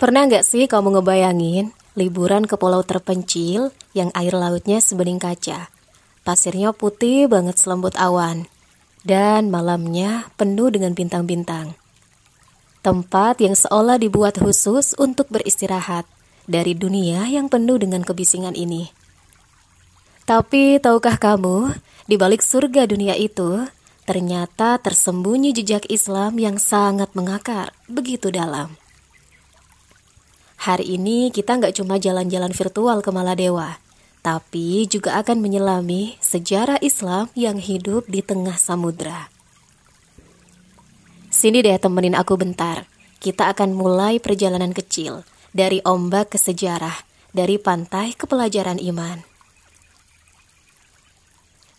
Pernah nggak sih kamu ngebayangin liburan ke pulau terpencil yang air lautnya sebening kaca? Pasirnya putih banget selembut awan, dan malamnya penuh dengan bintang-bintang. Tempat yang seolah dibuat khusus untuk beristirahat dari dunia yang penuh dengan kebisingan ini. Tapi tahukah kamu, di balik surga dunia itu, ternyata tersembunyi jejak Islam yang sangat mengakar, begitu dalam. Hari ini kita nggak cuma jalan-jalan virtual ke Maladewa, tapi juga akan menyelami sejarah Islam yang hidup di tengah samudra. Sini deh temenin aku bentar. Kita akan mulai perjalanan kecil, dari ombak ke sejarah, dari pantai ke pelajaran iman.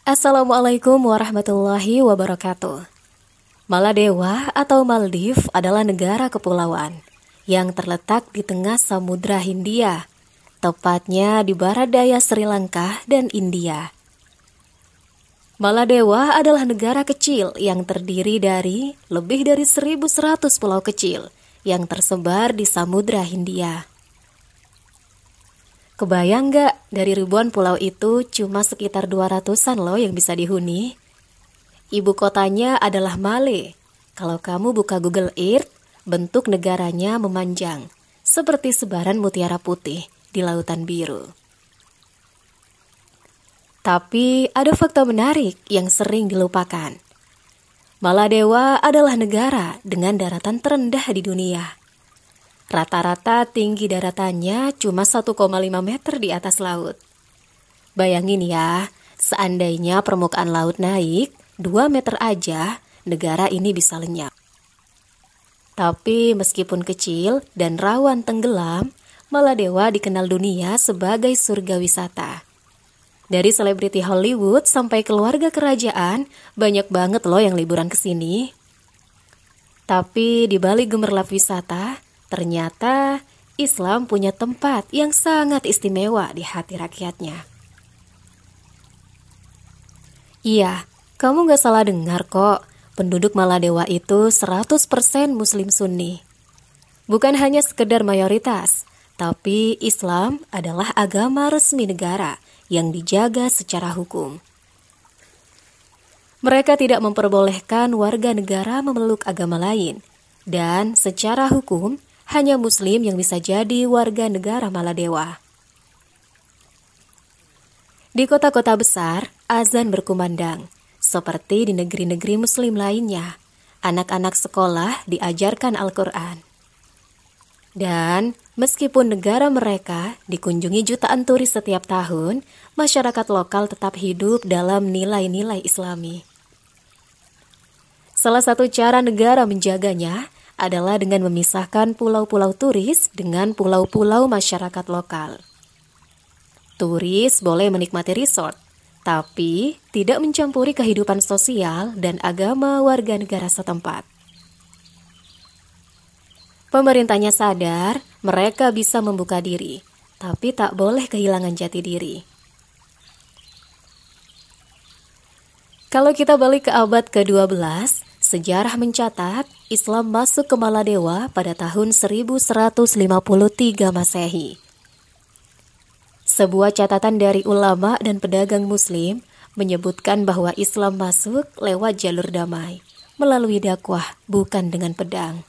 Assalamualaikum warahmatullahi wabarakatuh. Maladewa atau Maldives adalah negara kepulauan yang terletak di tengah Samudra Hindia, tepatnya di barat daya Sri Lanka dan India. Maladewa adalah negara kecil yang terdiri dari lebih dari 1.100 pulau kecil yang tersebar di Samudra Hindia. Kebayang nggak, dari ribuan pulau itu cuma sekitar 200-an loh yang bisa dihuni? Ibu kotanya adalah Male. Kalau kamu buka Google Earth, bentuk negaranya memanjang, seperti sebaran mutiara putih di lautan biru. Tapi ada fakta menarik yang sering dilupakan. Maladewa adalah negara dengan daratan terendah di dunia. Rata-rata tinggi daratannya cuma 1,5 meter di atas laut. Bayangin ya, seandainya permukaan laut naik 2 meter aja, negara ini bisa lenyap. Tapi meskipun kecil dan rawan tenggelam, Maladewa dikenal dunia sebagai surga wisata. Dari selebriti Hollywood sampai keluarga kerajaan, banyak banget loh yang liburan ke sini. Tapi di balik gemerlap wisata, ternyata Islam punya tempat yang sangat istimewa di hati rakyatnya. Iya, kamu gak salah dengar kok. Penduduk Maladewa itu 100% Muslim Sunni. Bukan hanya sekedar mayoritas, tapi Islam adalah agama resmi negara yang dijaga secara hukum. Mereka tidak memperbolehkan warga negara memeluk agama lain, dan secara hukum hanya Muslim yang bisa jadi warga negara Maladewa. Di kota-kota besar, azan berkumandang. Seperti di negeri-negeri Muslim lainnya, anak-anak sekolah diajarkan Al-Quran. Dan meskipun negara mereka dikunjungi jutaan turis setiap tahun, masyarakat lokal tetap hidup dalam nilai-nilai Islami. Salah satu cara negara menjaganya adalah dengan memisahkan pulau-pulau turis dengan pulau-pulau masyarakat lokal. Turis boleh menikmati resort, tapi tidak mencampuri kehidupan sosial dan agama warga negara setempat. Pemerintahnya sadar mereka bisa membuka diri, tapi tak boleh kehilangan jati diri. Kalau kita balik ke abad ke-12, sejarah mencatat Islam masuk ke Maladewa pada tahun 1153 Masehi. Sebuah catatan dari ulama dan pedagang Muslim menyebutkan bahwa Islam masuk lewat jalur damai, melalui dakwah bukan dengan pedang,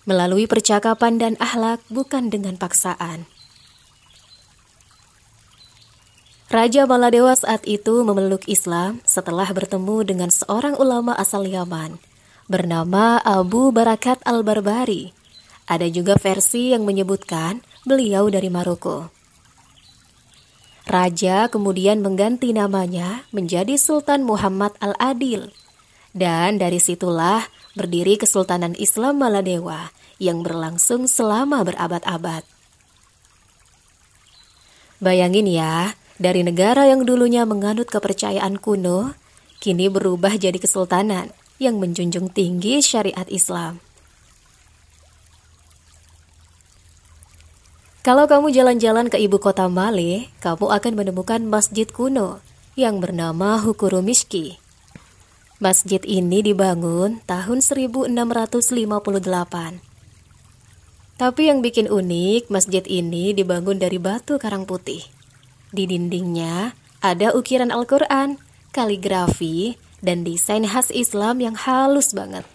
melalui percakapan dan akhlak bukan dengan paksaan. Raja Maladewa saat itu memeluk Islam setelah bertemu dengan seorang ulama asal Yaman, bernama Abu Barakat al-Barbari. Ada juga versi yang menyebutkan beliau dari Maroko. Raja kemudian mengganti namanya menjadi Sultan Muhammad Al-Adil. Dan dari situlah berdiri Kesultanan Islam Maladewa yang berlangsung selama berabad-abad. Bayangin ya, dari negara yang dulunya menganut kepercayaan kuno, kini berubah jadi kesultanan yang menjunjung tinggi syariat Islam. Kalau kamu jalan-jalan ke ibu kota Male, kamu akan menemukan masjid kuno yang bernama Hukurumishki. Masjid ini dibangun tahun 1658. Tapi yang bikin unik, masjid ini dibangun dari batu karang putih. Di dindingnya ada ukiran Al-Quran, kaligrafi, dan desain khas Islam yang halus banget.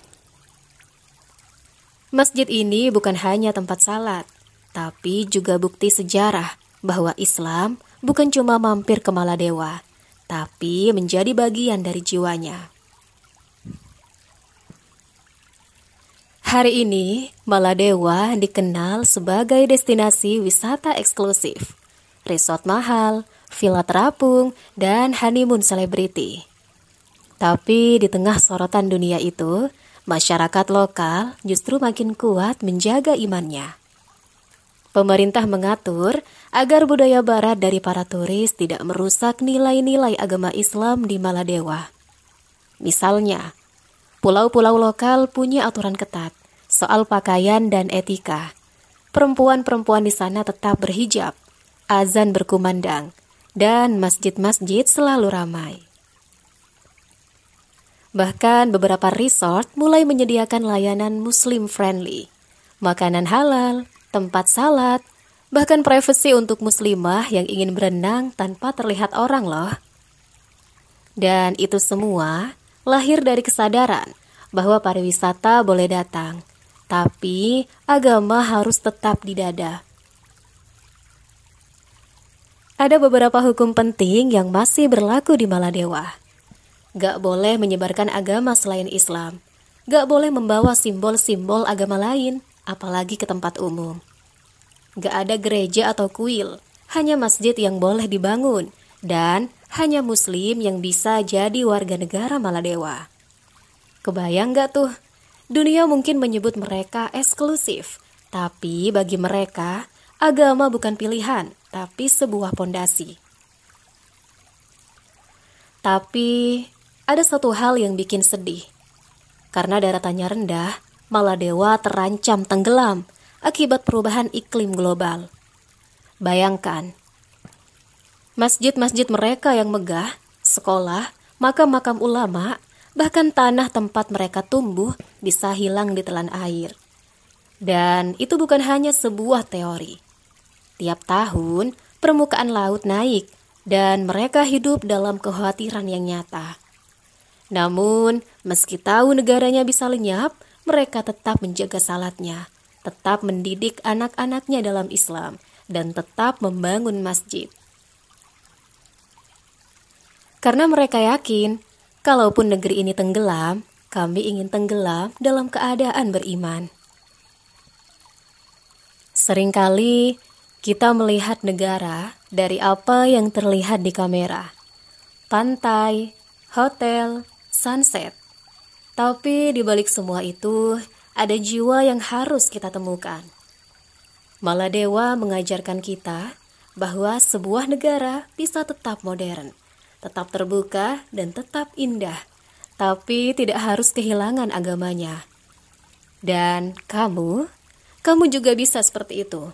Masjid ini bukan hanya tempat salat, tapi juga bukti sejarah bahwa Islam bukan cuma mampir ke Maladewa, tapi menjadi bagian dari jiwanya. Hari ini, Maladewa dikenal sebagai destinasi wisata eksklusif, resort mahal, villa terapung, dan honeymoon selebriti. Tapi di tengah sorotan dunia itu, masyarakat lokal justru makin kuat menjaga imannya. Pemerintah mengatur agar budaya barat dari para turis tidak merusak nilai-nilai agama Islam di Maladewa. Misalnya, pulau-pulau lokal punya aturan ketat soal pakaian dan etika. Perempuan-perempuan di sana tetap berhijab, azan berkumandang, dan masjid-masjid selalu ramai. Bahkan beberapa resort mulai menyediakan layanan Muslim friendly, makanan halal, tempat salat, bahkan privasi untuk muslimah yang ingin berenang tanpa terlihat orang loh. Dan itu semua lahir dari kesadaran bahwa pariwisata boleh datang, tapi agama harus tetap di dada. Ada beberapa hukum penting yang masih berlaku di Maladewa. Gak boleh menyebarkan agama selain Islam. Gak boleh membawa simbol-simbol agama lain, apalagi ke tempat umum. Gak ada gereja atau kuil, hanya masjid yang boleh dibangun, dan hanya muslim yang bisa jadi warga negara Maladewa. Kebayang gak tuh? Dunia mungkin menyebut mereka eksklusif, tapi bagi mereka, agama bukan pilihan, tapi sebuah pondasi. Tapi, ada satu hal yang bikin sedih. Karena daratannya rendah, Maladewa terancam tenggelam akibat perubahan iklim global. Bayangkan, masjid-masjid mereka yang megah, sekolah, makam-makam ulama, bahkan tanah tempat mereka tumbuh bisa hilang di telan air. Dan itu bukan hanya sebuah teori. Tiap tahun, permukaan laut naik dan mereka hidup dalam kekhawatiran yang nyata. Namun, meski tahu negaranya bisa lenyap, mereka tetap menjaga salatnya, tetap mendidik anak-anaknya dalam Islam, dan tetap membangun masjid. Karena mereka yakin, kalaupun negeri ini tenggelam, kami ingin tenggelam dalam keadaan beriman. Seringkali kita melihat negara dari apa yang terlihat di kamera. Pantai, hotel, sunset. Tapi di balik semua itu, ada jiwa yang harus kita temukan. Maladewa mengajarkan kita bahwa sebuah negara bisa tetap modern, tetap terbuka, dan tetap indah, tapi tidak harus kehilangan agamanya. Dan kamu juga bisa seperti itu.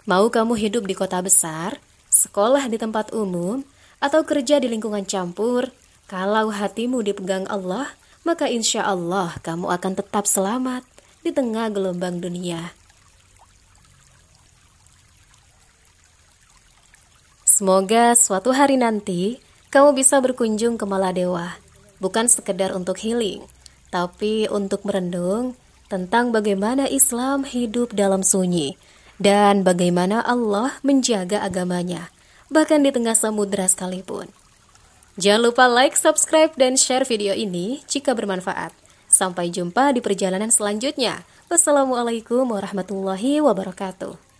Mau kamu hidup di kota besar, sekolah di tempat umum, atau kerja di lingkungan campur, kalau hatimu dipegang Allah, maka insya Allah kamu akan tetap selamat di tengah gelombang dunia. Semoga suatu hari nanti kamu bisa berkunjung ke Maladewa, bukan sekedar untuk healing, tapi untuk merenung tentang bagaimana Islam hidup dalam sunyi dan bagaimana Allah menjaga agamanya, bahkan di tengah samudera sekalipun. Jangan lupa like, subscribe, dan share video ini jika bermanfaat. Sampai jumpa di perjalanan selanjutnya. Wassalamualaikum warahmatullahi wabarakatuh.